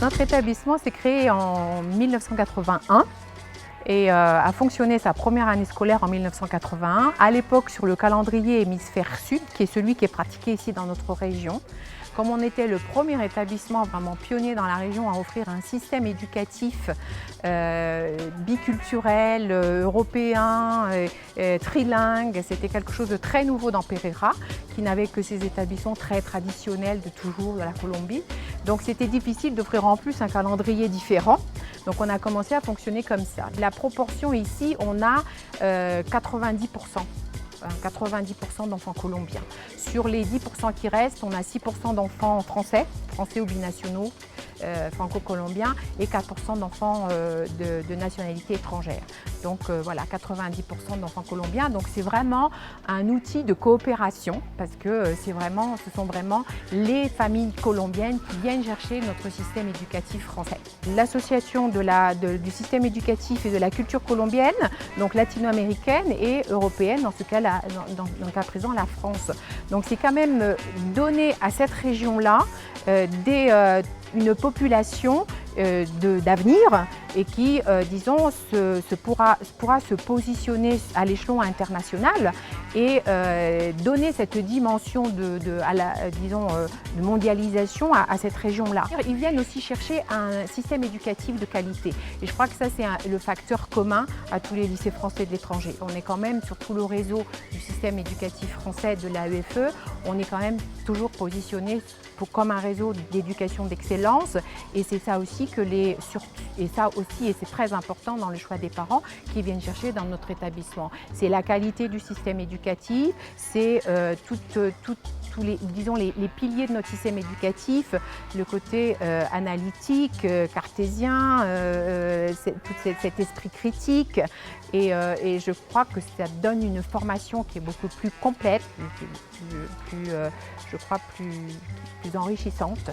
Notre établissement s'est créé en 1981 et a fonctionné sa première année scolaire en 1981, à l'époque sur le calendrier hémisphère sud, qui est celui qui est pratiqué ici dans notre région. Comme on était le premier établissement vraiment pionnier dans la région à offrir un système éducatif biculturel, européen, trilingue, c'était quelque chose de très nouveau dans Pereira, qui n'avait que ces établissements très traditionnels de toujours de la Colombie. Donc c'était difficile d'offrir en plus un calendrier différent. Donc on a commencé à fonctionner comme ça. La proportion ici, on a 90% d'enfants colombiens. Sur les 10% qui restent, on a 6% d'enfants français ou binationaux, franco-colombiens, et 4% d'enfants de nationalité étrangère. Donc voilà, 90% d'enfants colombiens. Donc c'est vraiment un outil de coopération parce que ce sont vraiment les familles colombiennes qui viennent chercher notre système éducatif français. L'association du système éducatif et de la culture colombienne, donc latino-américaine et européenne, dans ce cas, dans le cas présent, la France. Donc c'est quand même donner à cette région-là une population d'avenir et qui, disons, pourra se positionner à l'échelon international et donner cette dimension de mondialisation à cette région-là. Ils viennent aussi chercher un système éducatif de qualité et je crois que ça c'est le facteur commun à tous les lycées français de l'étranger. On est quand même sur tout le réseau du système éducatif français de l'AEFE, on est quand même toujours positionné comme un réseau d'éducation d'excellence et c'est ça aussi et c'est très important dans le choix des parents qui viennent chercher dans notre établissement. C'est la qualité du système éducatif, c'est tous les piliers de notre système éducatif, le côté analytique, cartésien, tout cet esprit critique et je crois que ça donne une formation qui est beaucoup plus complète, plus enrichissante.